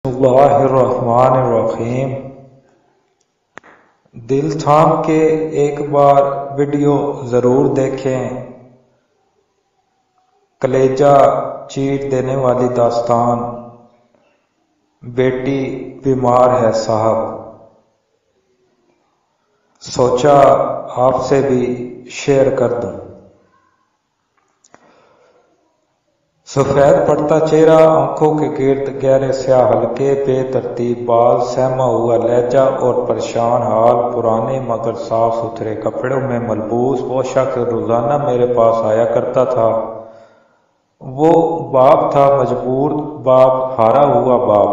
اللہ الرحمن الرحیم۔ دل تھام کے ایک بار ویڈیو ضرور دیکھیں۔ کلیجہ چیر دینے والی داستان۔ بیٹی بیمار ہے صاحب، سوچا آپ سے بھی شیئر کر دوں۔ سفید پڑتا چہرہ، آنکھوں کے گرد گہرے سیاہ حلقے، بے ترتیب بال، سہما ہوا لہجہ اور پریشان حال۔ پرانے مگر صاف ستھرے کپڑوں میں ملبوس وہ شخص روزانہ میرے پاس آیا کرتا تھا۔ وہ باپ تھا، مجبور باپ، ہارا ہوا باپ۔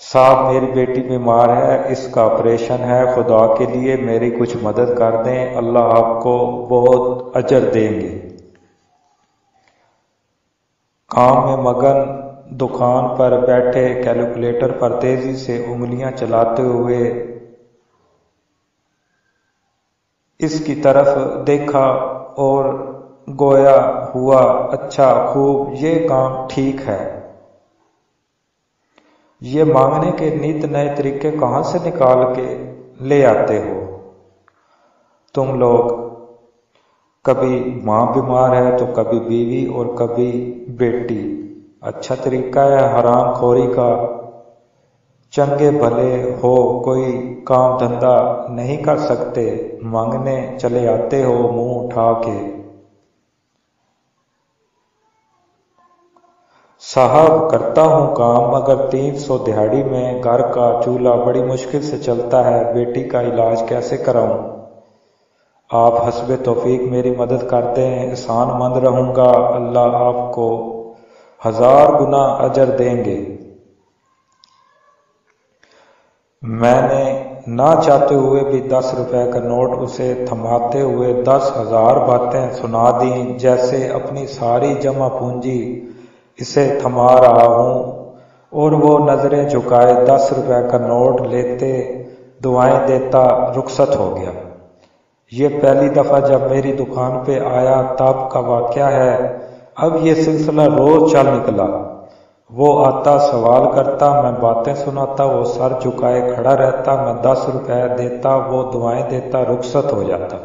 صاحب میری بیٹی بیمار ہے، اس کا آپریشن ہے، خدا کے لیے میری کچھ مدد کر دیں، اللہ آپ کو بہت اجر دیں گے۔ کام میں مگن دکان پر بیٹھے کیلکولیٹر پر تیزی سے انگلیاں چلاتے ہوئے اس کی طرف دیکھا اور گویا ہوا، اچھا خوب، یہ کام ٹھیک ہے۔ یہ مانگنے کے نت نئے طریقے کہاں سے نکال کے لے آتے ہو تم لوگ؟ کبھی ماں بیمار ہے تو کبھی بیوی اور کبھی بیٹی۔ اچھا طریقہ ہے حرام خوری کا۔ چنگے بھلے ہو کوئی کام دھندا نہیں کر سکتے، مانگنے چلے آتے ہو منہ اٹھا کے۔ صاحب کرتا ہوں کام، مگر 300 دہاڑی میں گھر کا چولہا بڑی مشکل سے چلتا ہے، بیٹی کا علاج کیسے کراؤں؟ آپ حسب توفیق میری مدد کر دیں، احسان مند رہوں گا، اللہ آپ کو 1000 گنا اجر دیں گے۔ میں نے نہ چاہتے ہوئے بھی 10 روپے کا نوٹ اسے تھماتے ہوئے 10,000 باتیں سنا دیں، جیسے اپنی ساری جمع پونجی اسے تھما رہا ہوں، اور وہ نظریں جھکائے 10 روپے کا نوٹ لیتے دعائیں دیتا رخصت ہو گیا۔ یہ پہلی دفعہ جب میری دکان پہ آیا تب کا واقعہ ہے، اب یہ سلسلہ روز چل نکلا۔ وہ آتا، سوال کرتا، میں باتیں سناتا، وہ سر جھکائے کھڑا رہتا، میں 10 روپے دیتا، وہ دعائیں دیتا، رخصت ہو جاتا۔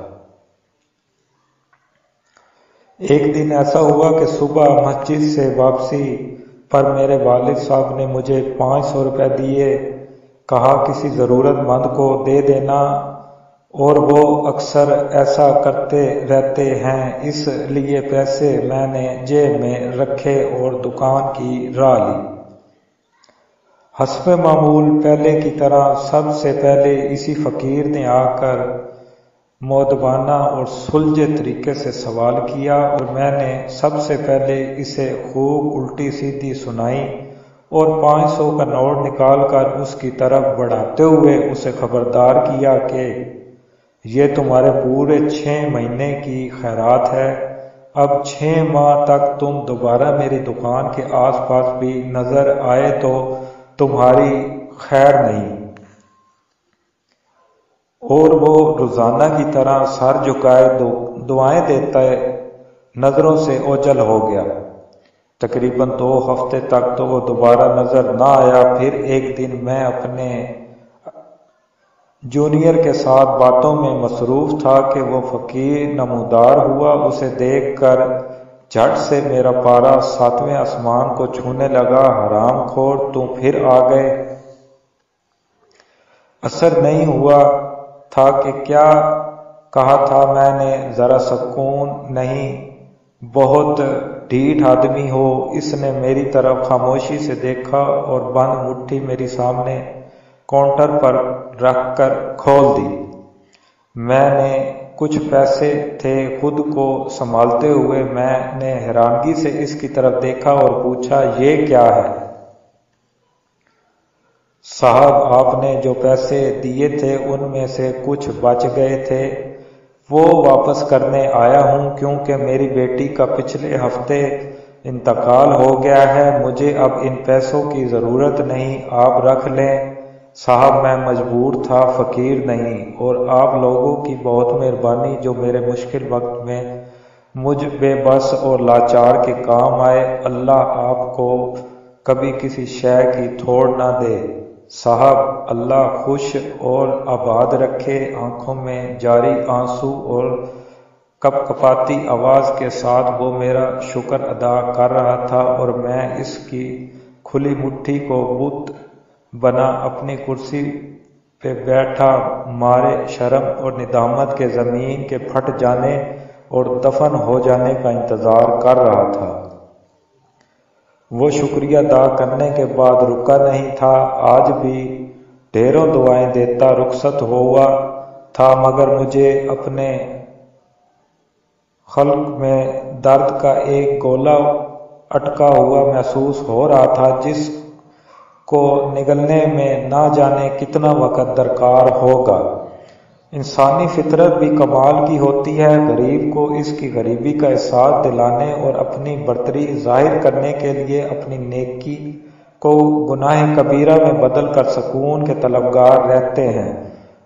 ایک دن ایسا ہوا کہ صبح مسجد سے واپسی پر میرے والد صاحب نے مجھے 500 روپے دیے، کہا کسی ضرورت مند کو دے دینا، اور وہ اکثر ایسا کرتے رہتے ہیں، اس لیے پیسے میں نے جیب میں رکھے اور دکان کی راہ لی۔ حسب معمول پہلے کی طرح سب سے پہلے اسی فقیر نے آ کر مؤدبانہ اور سلجھے طریقے سے سوال کیا، اور میں نے سب سے پہلے اسے خوب الٹی سیدھی سنائی اور 500 کا نوٹ نکال کر اس کی طرف بڑھاتے ہوئے اسے خبردار کیا کہ یہ تمہارے پورے 6 مہینے کی خیرات ہے، اب 6 ماہ تک تم دوبارہ میری دکان کے آس پاس بھی نظر آئے تو تمہاری خیر نہیں۔ اور وہ روزانہ کی طرح سر جھکائے دعائیں دیتا نظروں سے اوجھل ہو گیا۔ تقریباً 2 ہفتے تک تو وہ دوبارہ نظر نہ آیا۔ پھر ایک دن میں اپنے جونیئر کے ساتھ باتوں میں مصروف تھا کہ وہ فقیر نمودار ہوا، اسے دیکھ کر جھٹ سے میرا پارا 7ویں آسمان کو چھونے لگا۔ حرام خور، تم پھر آ گئے۔ اثر نہیں ہوا تھا کہ کیا کہا تھا میں نے، ذرا سکون نہیں، بہت ڈھیٹ آدمی ہو۔ اس نے میری طرف خاموشی سے دیکھا اور بند مٹھی میری سامنے کاؤنٹر پر رکھ کر کھول دی۔ میں نے کچھ پیسے تھے، خود کو سنبھالتے ہوئے میں نے حیرانگی سے اس کی طرف دیکھا اور پوچھا، یہ کیا ہے؟ صاحب آپ نے جو پیسے دیے تھے ان میں سے کچھ بچ گئے تھے، وہ واپس کرنے آیا ہوں، کیونکہ میری بیٹی کا پچھلے ہفتے انتقال ہو گیا ہے، مجھے اب ان پیسوں کی ضرورت نہیں، آپ رکھ لیں۔ صاحب میں مجبور تھا، فقیر نہیں، اور آپ لوگوں کی بہت مہربانی جو میرے مشکل وقت میں مجھ بے بس اور لاچار کے کام آئے، اللہ آپ کو کبھی کسی شے کی تھوڑ نہ دے۔ صاحب اللہ خوش اور آباد رکھے۔ آنکھوں میں جاری آنسو اور کپ کپاتی آواز کے ساتھ وہ میرا شکر ادا کر رہا تھا اور میں اس کی کھلی مٹھی کو بت بنا اپنی کرسی پہ بیٹھا مارے شرم اور ندامت کے زمین کے پھٹ جانے اور دفن ہو جانے کا انتظار کر رہا تھا۔ وہ شکریہ ادا کرنے کے بعد رکا نہیں تھا۔ آج بھی ڈھیروں دعائیں دیتا رخصت ہوا تھا، مگر مجھے اپنے خلق میں درد کا ایک گولا اٹکا ہوا محسوس ہو رہا تھا، جس کو نگلنے میں نہ جانے کتنا وقت درکار ہوگا۔ انسانی فطرت بھی کمال کی ہوتی ہے۔ غریب کو اس کی غریبی کا احساس دلانے اور اپنی برتری ظاہر کرنے کے لیے اپنی نیکی کو گناہ کبیرہ میں بدل کر سکون کے طلبگار رہتے ہیں۔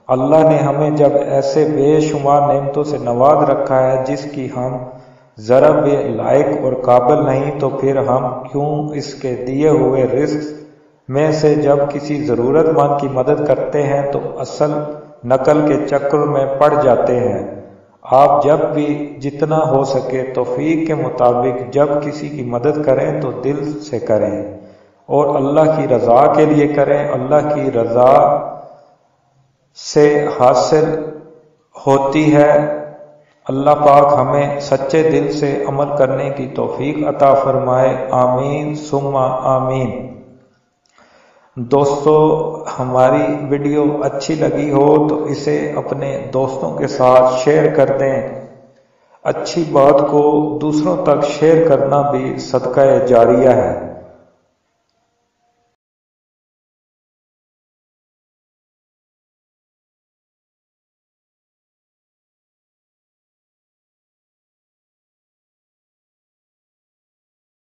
اللہ نے ہمیں جب ایسے بے شمار نعمتوں سے نواز رکھا ہے جس کی ہم ذرا بھی لائق اور قابل نہیں، تو پھر ہم کیوں اس کے دیے ہوئے رزق میں سے جب کسی ضرورت مند کی مدد کرتے ہیں تو اصل نقل کے چکر میں پڑ جاتے ہیں۔ آپ جب بھی جتنا ہو سکے توفیق کے مطابق جب کسی کی مدد کریں تو دل سے کریں اور اللہ کی رضا کے لیے کریں۔ اللہ کی رضا سے حاصل ہوتی ہے۔ اللہ پاک ہمیں سچے دل سے عمل کرنے کی توفیق عطا فرمائے، آمین ثم آمین۔ دوستو، ہماری ویڈیو اچھی لگی ہو تو اسے اپنے دوستوں کے ساتھ شیئر کر دیں۔ اچھی بات کو دوسروں تک شیئر کرنا بھی صدقہ جاریہ ہے۔